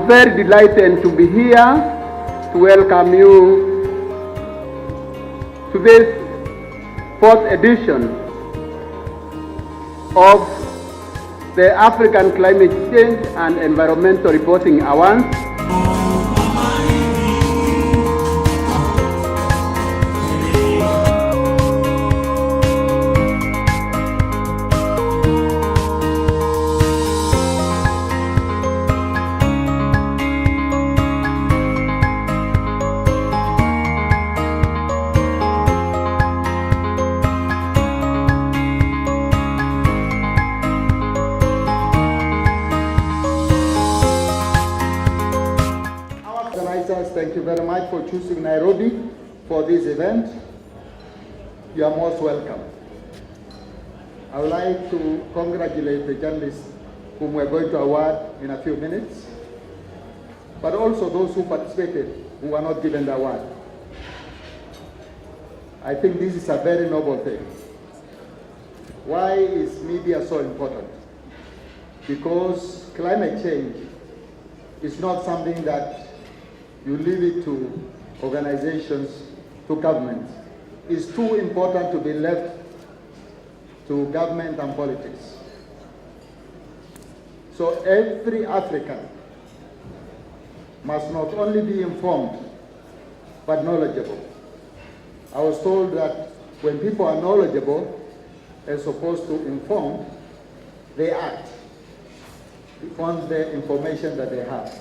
I'm very delighted to be here to welcome you to this fourth edition of the African Climate Change and Environmental Reporting Awards. Thank you very much for choosing Nairobi for this event. You are most welcome. I would like to congratulate the journalists whom we are going to award in a few minutes, but also those who participated who were not given the award. I think this is a very noble thing. Why is media so important? Because climate change is not something that you leave it to organizations, to governments. It's too important to be left to government and politics. So every African must not only be informed, but knowledgeable. I was told that when people are knowledgeable, as opposed to informed, they act on the information that they have.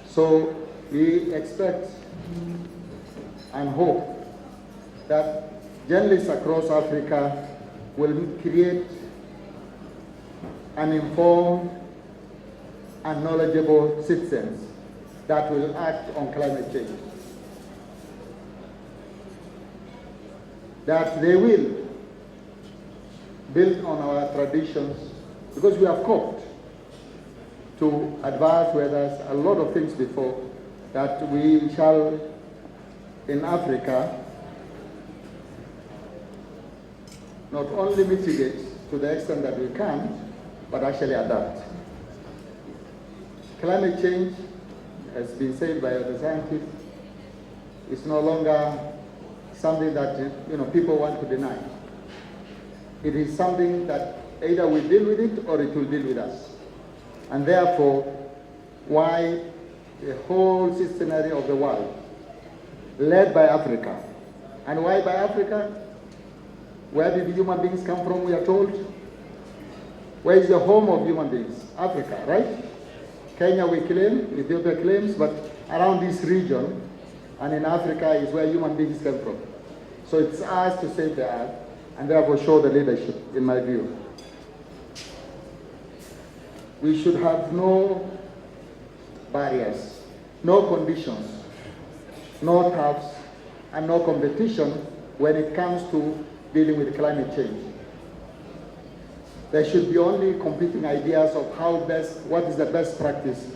So we expect and hope that journalists across Africa will create an informed and knowledgeable citizens that will act on climate change. That they will build on our traditions, because we have coped to advance where there's a lot of things before, that we shall, in Africa, not only mitigate to the extent that we can, but actually adapt. Climate change, has been said by other scientists, is no longer something that people want to deny. It is something that either we deal with it or it will deal with us. And therefore, why the whole scenario of the world, led by Africa. And why by Africa? Where did human beings come from, we are told? Where is the home of human beings? Africa, right? Kenya we claim, Ethiopia claims, but around this region and in Africa is where human beings come from. So it's us to save the earth and therefore show the leadership, in my view. We should have no barriers, no conditions, no tariffs, and no competition when it comes to dealing with climate change. There should be only competing ideas of what is the best practice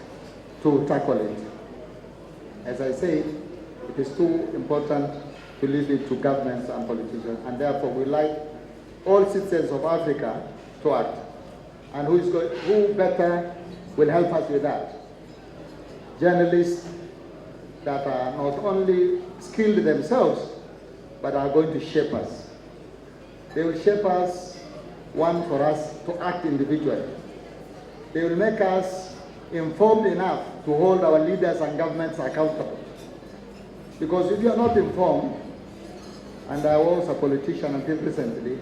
to tackle it. As I say, it is too important to leave it to governments and politicians, and therefore we like all citizens of Africa to act. And who better will help us with that? Journalists that are not only skilled themselves, but are going to shape us. They will shape us, one, for us to act individually. They will make us informed enough to hold our leaders and governments accountable. Because if you are not informed, and I was a politician until recently,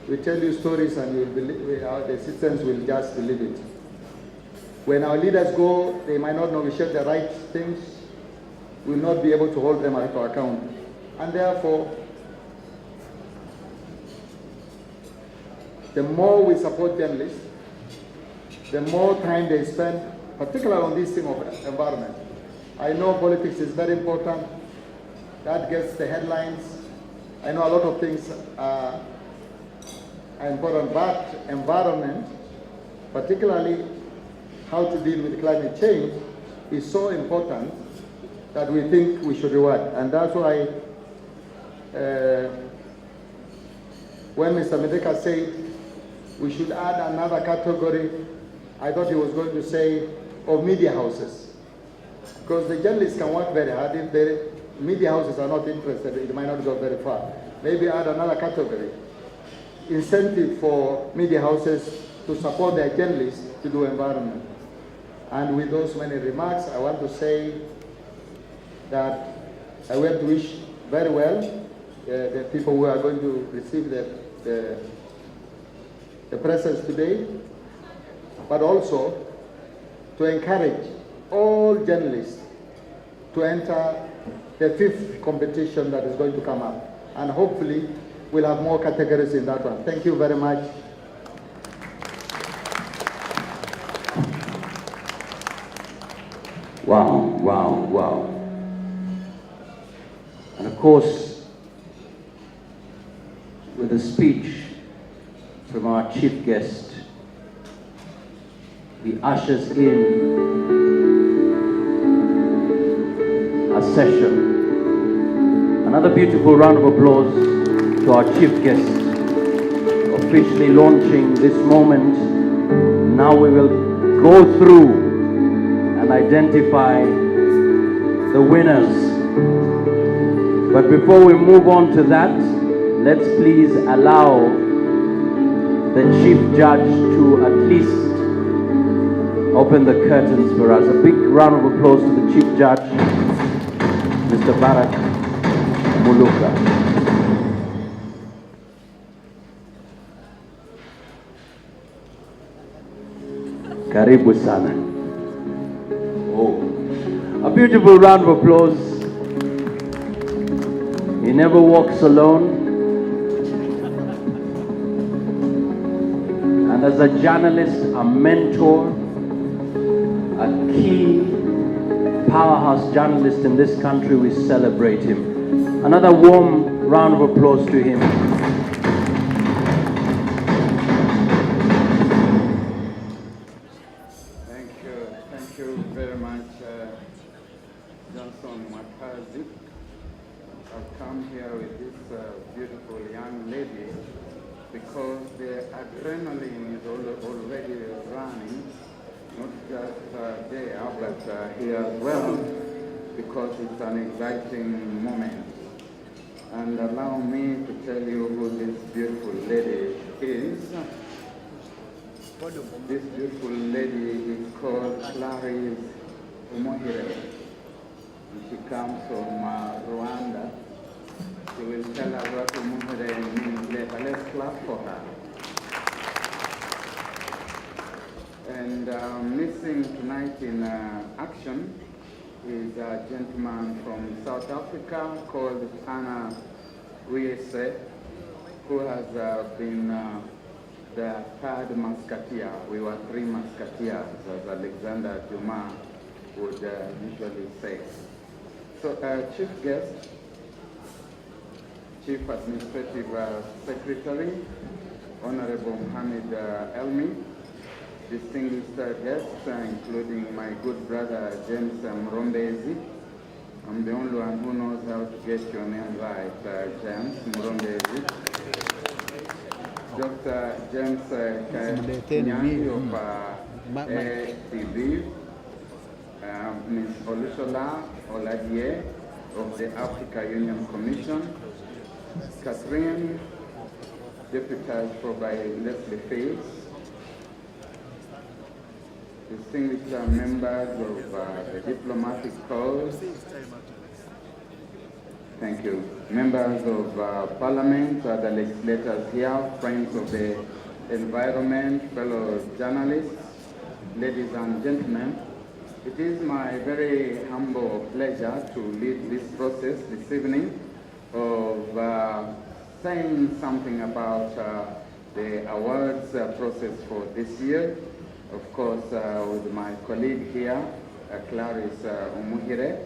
we tell you stories and you will believe, the citizens will just believe it. When our leaders go, they might not negotiate the right things, we will not be able to hold them to account. And therefore, the more we support journalists, the more time they spend, particularly on this thing of environment. I know politics is very important. That gets the headlines. I know a lot of things are important, but environment, particularly how to deal with climate change, is so important that we think we should reward. And that's why when Mr. Medeka said we should add another category, I thought he was going to say of media houses. Because the journalists can work very hard. If the media houses are not interested, it might not go very far. Maybe add another category. Incentive for media houses to support their journalists to do environment. And with those many remarks, I want to say that I want to wish very well the people who are going to receive the presents today, but also to encourage all journalists to enter the 5th competition that is going to come up. And hopefully we'll have more categories in that one. Thank you very much. Wow, wow, wow. And of course, with a speech from our chief guest, he ushers in a session. Another beautiful round of applause to our chief guest, officially launching this moment. Now we will go through and identify the winners. But before we move on to that, let's please allow the chief judge to at least open the curtains for us. A big round of applause to the chief judge, Mr. Barak Muluka. Karibu sana. Oh, a beautiful round of applause. He never walks alone. And as a journalist, a mentor, a key powerhouse journalist in this country, we celebrate him. Another warm round of applause to him. Thank you very much, Johnson Makazi. I've come here with this beautiful young lady because the adrenaline is already running, not just there, but here as well, because it's an exciting moment. And allow me to tell you who this beautiful lady is. This beautiful lady is called Clarice Umuhire. She comes from Rwanda. She will tell us what Umuhire means later. Let's clap for her. And missing tonight in action is a gentleman from South Africa called Anna Wiese, who has been the 3rd musketeer. We were 3 musketeers, as Alexander Dumas would usually say. So, chief guest, Chief Administrative Secretary, Honorable Mohamed Elmi, distinguished guests, including my good brother James Murombezi. I'm the only one who knows how to get your name right, James Murombezi. Dr. James Kanyangi of ADB, Ms. Olushola Oladie of the Africa Union Commission, Catherine, deputized for by Leslie Fields, distinguished members of the diplomatic corps, thank you, members of Parliament, the legislators here, friends of the environment, fellow journalists, ladies and gentlemen. It is my very humble pleasure to lead this process this evening of saying something about the awards process for this year. Of course, with my colleague here, Clarice Umuhire,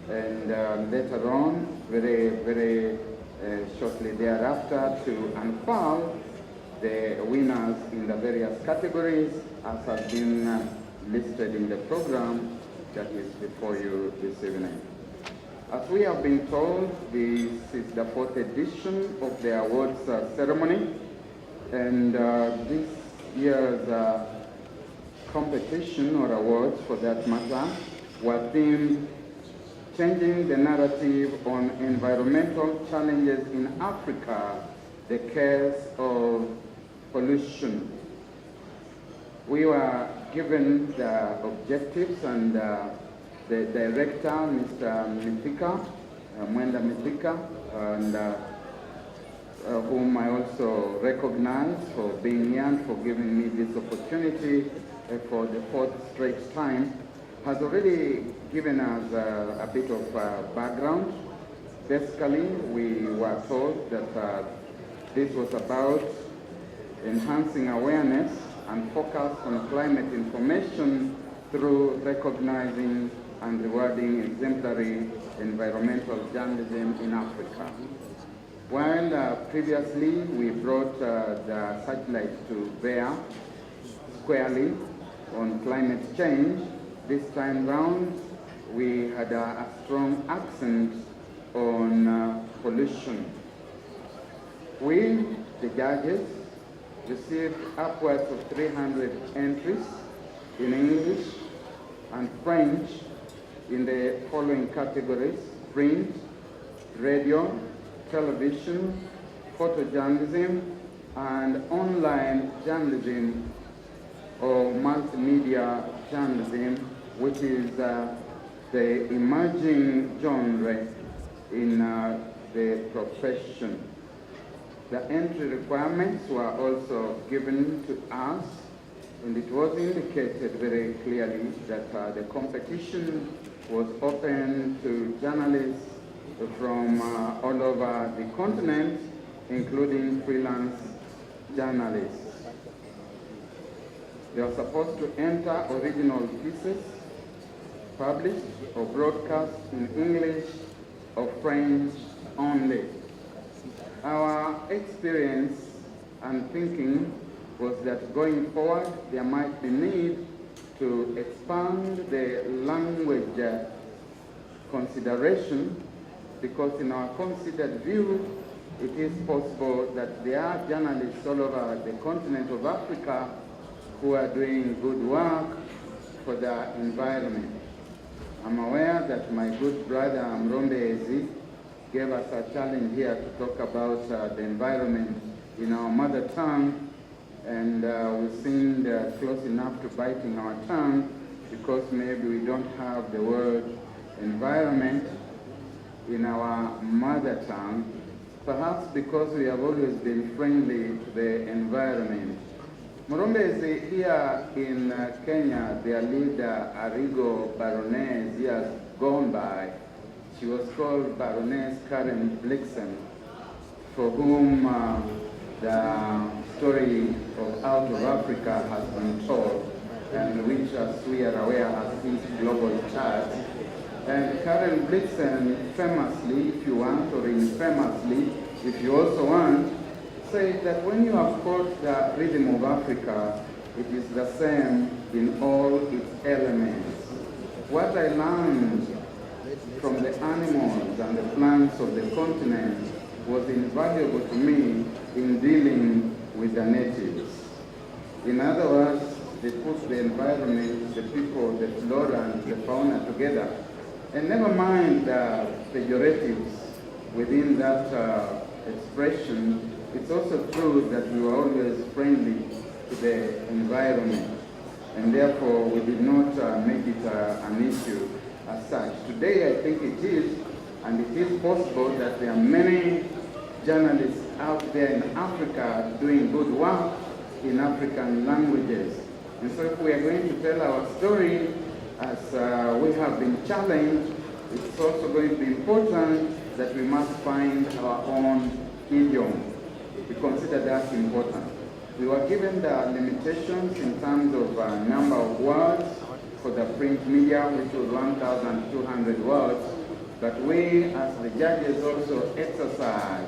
and later on, very shortly thereafter, to unfurl the winners in the various categories as has been listed in the program that is before you this evening. As we have been told, this is the 4th edition of the awards ceremony, and this year's competition or awards for that matter were themed Changing the Narrative on Environmental Challenges in Africa, the Case of Pollution. We were given the objectives, and the director, Mr. Mithika, Mwenda Mithika, and whom I also recognize for being here and for giving me this opportunity for the fourth straight time, has already given us a bit of background. Basically, we were told that this was about enhancing awareness and focus on climate information through recognizing and rewarding exemplary environmental journalism in Africa. While previously we brought the searchlight to bear squarely on climate change, this time round we had a strong accent on pollution. We, the judges, received upwards of 300 entries in English and French in the following categories: print, radio, television, photojournalism, and online journalism or multimedia journalism, which is the emerging genre in the profession. The entry requirements were also given to us, and it was indicated very clearly that the competition was open to journalists from all over the continent, including freelance journalists. They are supposed to enter original pieces published or broadcast in English or French only. Our experience and thinking was that going forward there might be need to expand the language consideration, because in our considered view it is possible that there are journalists all over the continent of Africa who are doing good work for the environment. I'm aware that my good brother Mrombe Ezi gave us a challenge here to talk about the environment in our mother tongue, and we seemed close enough to biting our tongue because maybe we don't have the word environment in our mother tongue, perhaps because we have always been friendly to the environment. Murombe here in Kenya, their leader, Arigo Baroness, years gone by, she was called Baroness Karen Blixen, for whom the story of Out of Africa has been told, and which, as we are aware, has hit global charts. And Karen Blixen famously, if you want, or infamously, if you also want, said that when you have caught the rhythm of Africa, it is the same in all its elements. What I learned from the animals and the plants of the continent was invaluable to me in dealing with the natives. In other words, they put the environment, the people, the flora and the fauna together. And never mind the pejoratives within that expression, it's also true that we were always friendly to the environment, and therefore we did not make it an issue as such. Today I think it is, and it is possible that there are many journalists out there in Africa doing good work in African languages. And so if we are going to tell our story as we have been challenged, it's also going to be important that we must find our own idiom. We consider that important. We were given the limitations in terms of number of words for the print media, which was 1,200 words, but we as the judges also exercise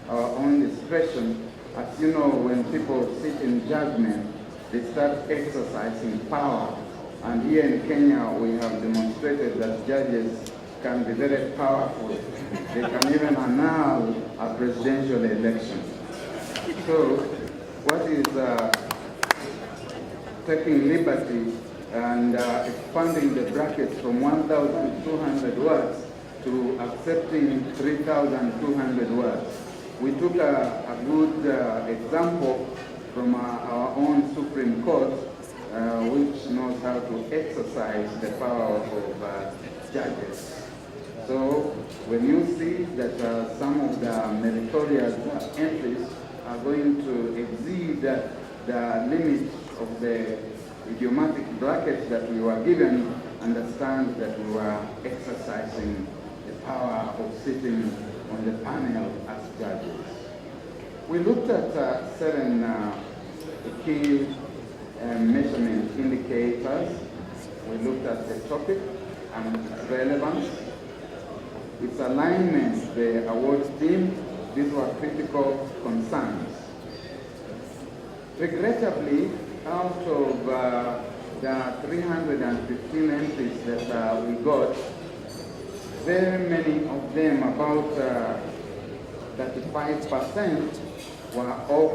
our own discretion. As you know, when people sit in judgment, they start exercising power. And here in Kenya, we have demonstrated that judges can be very powerful. They can even annul a presidential election. So, what is taking liberty and expanding the brackets from 1,200 words to accepting 3,200 words. We took a good example from our own Supreme Court, which knows how to exercise the power of judges. So when you see that some of the meritorious entries are going to exceed the limit of the idiomatic brackets that we were given, understand that we were exercising the power of sitting on the panel as judges. We looked at 7 key measurement indicators. We looked at the topic and its relevance, its alignment with the awards theme. These were critical concerns. Regrettably, out of the 315 entries that we got, very many of them, about 35%, were off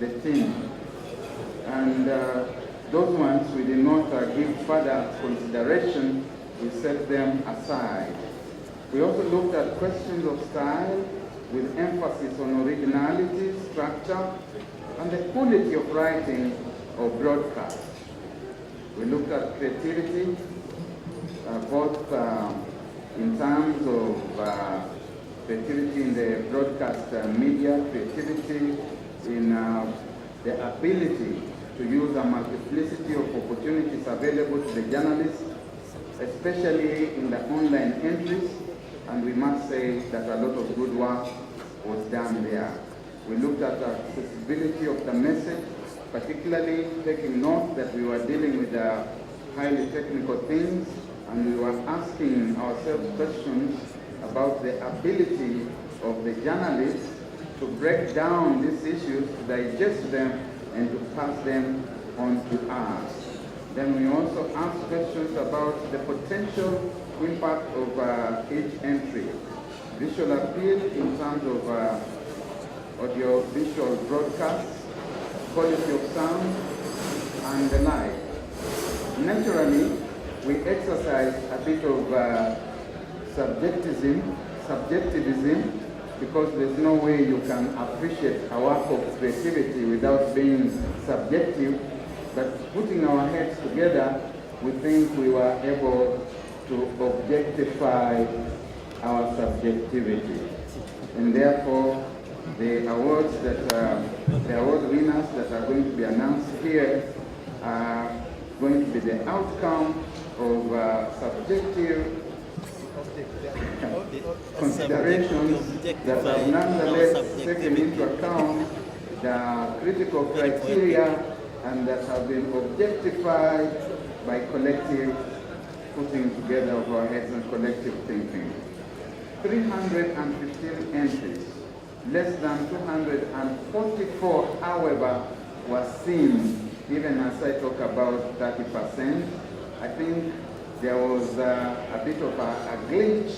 the theme. And those ones we did not give further consideration, we set them aside. We also looked at questions of style with emphasis on originality, structure, and the quality of writing or broadcast. We looked at creativity, both in terms of creativity in the broadcast media, creativity in the ability to use a multiplicity of opportunities available to the journalists, especially in the online entries, and we must say that a lot of good work was done there. We looked at the accessibility of the message, particularly taking note that we were dealing with highly technical things, and we were asking ourselves questions about the ability of the journalists to break down these issues, to digest them, and to pass them on to us. Then we also asked questions about the potential impact of each entry, visual appeal in terms of audio-visual broadcasts, quality of sound, and the like. Naturally, we exercise a bit of subjectivism, because there's no way you can appreciate a work of creativity without being subjective. But putting our heads together, we think we were able to objectify our subjectivity. And therefore, the awards that the award winners that are going to be announced here are going to be the outcome of subjective considerations that have nonetheless taken into account the critical criteria and that have been objectified by collective putting together of our heads and collective thinking. 315 entries, less than 244, however, were seen, even as I talk about 30%. I think there was a bit of a glitch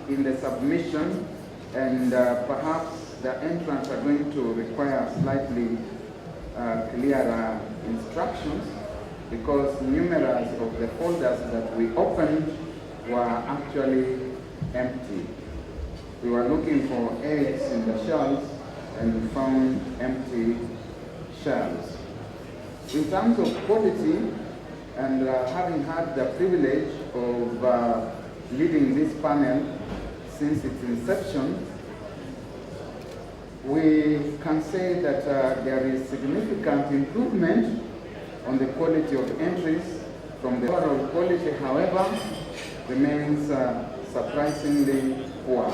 in the submission, and perhaps the entrants are going to require slightly clearer instructions, because numerous of the folders that we opened were actually empty. We were looking for eggs in the shells and we found empty shells. In terms of quality, and having had the privilege of leading this panel since its inception, we can say that there is significant improvement on the quality of entries. From the overall quality, however, remains surprisingly poor.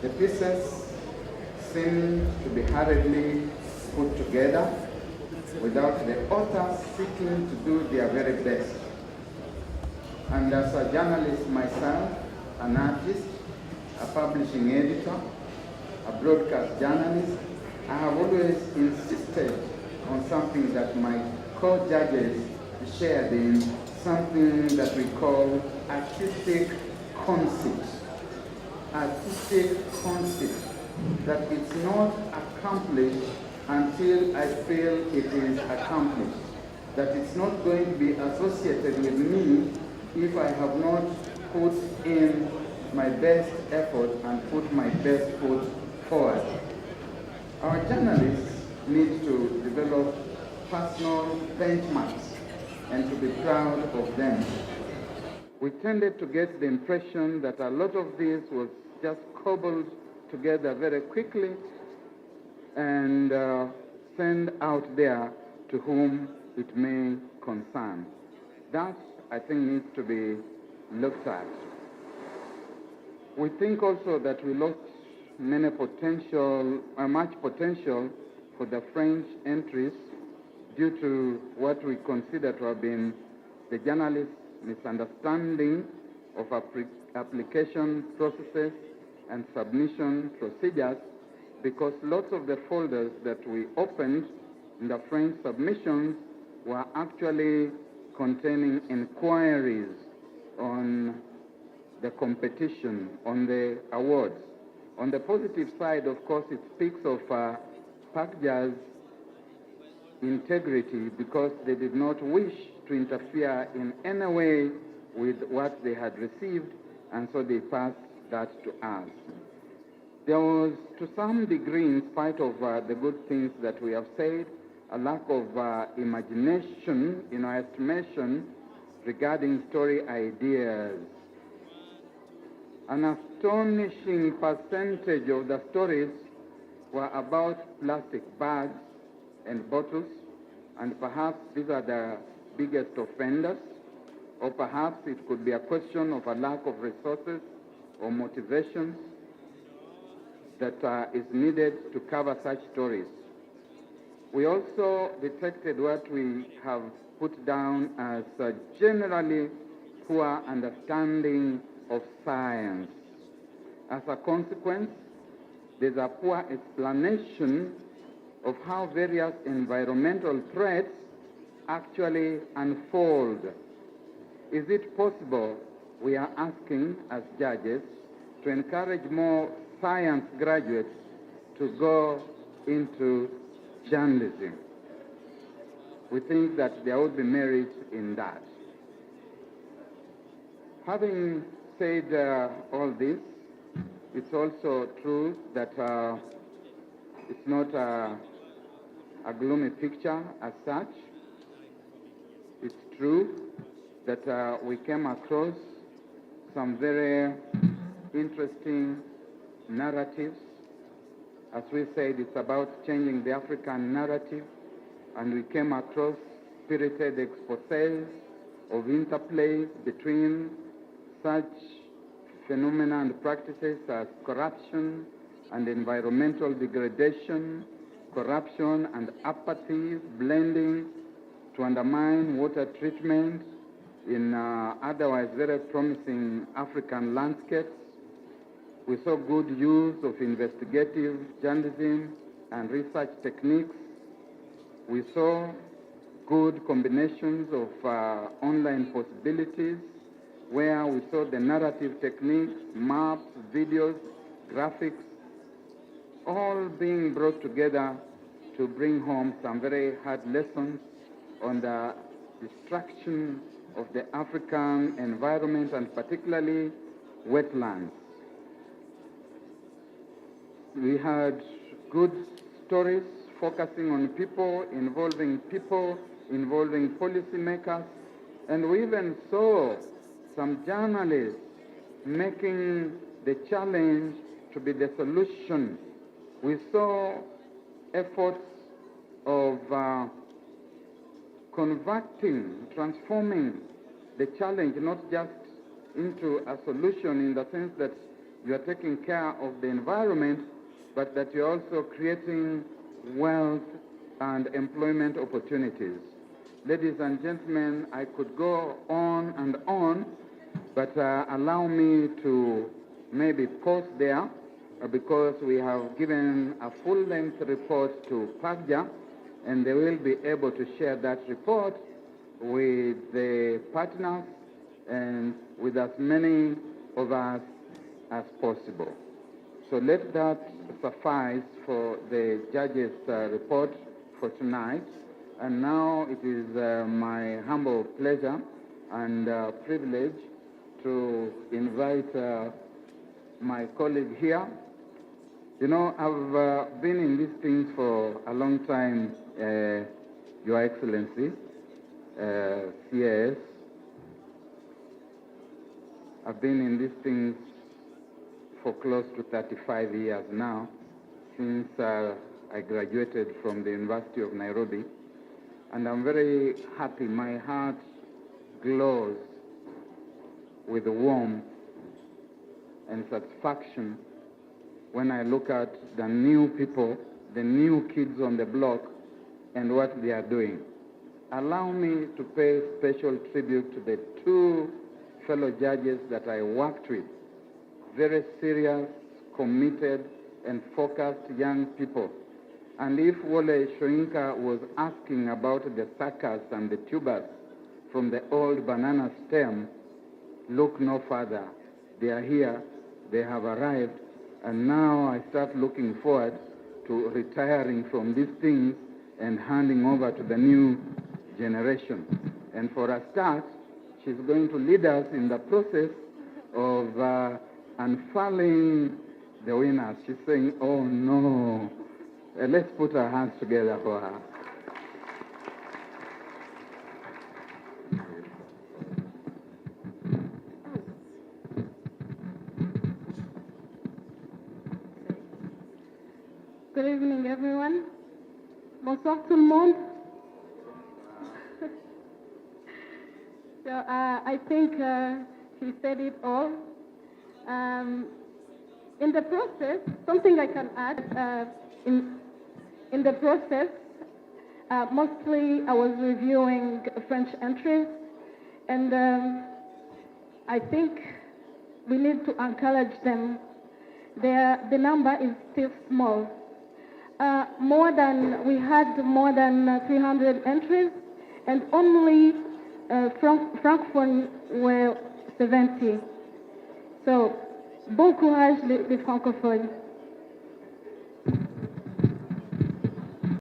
The pieces seem to be hurriedly put together without the authors seeking to do their very best. And as a journalist myself, an artist, a publishing editor, a broadcast journalist, I have always insisted on something that my co-judges shared in, something that we call artistic conceit. Artistic conceit, that it's not accomplished until I feel it is accomplished. That it's not going to be associated with me if I have not put in my best effort and put my best foot forward. Our journalists need to develop personal benchmarks and to be proud of them. We tended to get the impression that a lot of this was just cobbled together very quickly and sent out there to whom it may concern. That, I think, needs to be looked at. We think also that we lost much potential for the French entries due to what we consider to have been the journalists' misunderstanding of application processes and submission procedures, because lots of the folders that we opened in the French submissions were actually containing inquiries on the competition, on the awards. On the positive side, of course, it speaks of PACJA's integrity, because they did not wish to interfere in any way with what they had received, and so they passed that to us. There was, to some degree, in spite of the good things that we have said, a lack of imagination, in our estimation, regarding story ideas. An astonishing percentage of the stories were about plastic bags and bottles, and perhaps these are the biggest offenders, or perhaps it could be a question of a lack of resources or motivations that is needed to cover such stories. We also detected what we have put down as a generally poor understanding of science. As a consequence, there's a poor explanation of how various environmental threats actually unfold. Is it possible, we are asking as judges, to encourage more science graduates to go into journalism? We think that there would be merit in that. Having said all this, it's also true that it's not a gloomy picture as such. It's true that we came across some very interesting narratives. As we said, it's about changing the African narrative, and we came across spirited exposés of interplay between such phenomena and practices as corruption and environmental degradation, corruption and apathy blending to undermine water treatment in otherwise very promising African landscapes. We saw good use of investigative journalism and research techniques. We saw good combinations of online possibilities, where we saw the narrative techniques, maps, videos, graphics, all being brought together to bring home some very hard lessons on the destruction of the African environment, and particularly wetlands. We had good stories focusing on people, involving policymakers, and we even saw some journalists making the challenge to be the solution. We saw efforts of transforming the challenge not just into a solution in the sense that you are taking care of the environment, but that you're also creating wealth and employment opportunities. Ladies and gentlemen, I could go on and on, but allow me to maybe pause there because we have given a full-length report to PACJA, and they will be able to share that report with the partners and with as many of us as possible. So let that suffice for the judges' report for tonight. And now it is my humble pleasure and privilege to invite my colleague here. You know, I've been in these things for a long time, Your Excellency, CAS. I've been in these things for close to 35 years now, since I graduated from the University of Nairobi. And I'm very happy. My heart glows with warmth and satisfaction when I look at the new people, the new kids on the block, and what they are doing. Allow me to pay special tribute to the two fellow judges that I worked with. Very serious, committed, and focused young people. And if Wole Shoinka was asking about the suckers and the tubers from the old banana stem, look no further. They are here, they have arrived, and now I start looking forward to retiring from these things and handing over to the new generation. And for a start, she's going to lead us in the process of unfurling the winners. She's saying, oh no, let's put our hands together for her. Good evening, everyone. Bonsoir tout le monde. So I think he said it all. In the process, something I can add, in the process, mostly I was reviewing French entries, and I think we need to encourage them. The number is still small. We had more than 300 entries, and only francophones were 70. So, bon courage les francophones.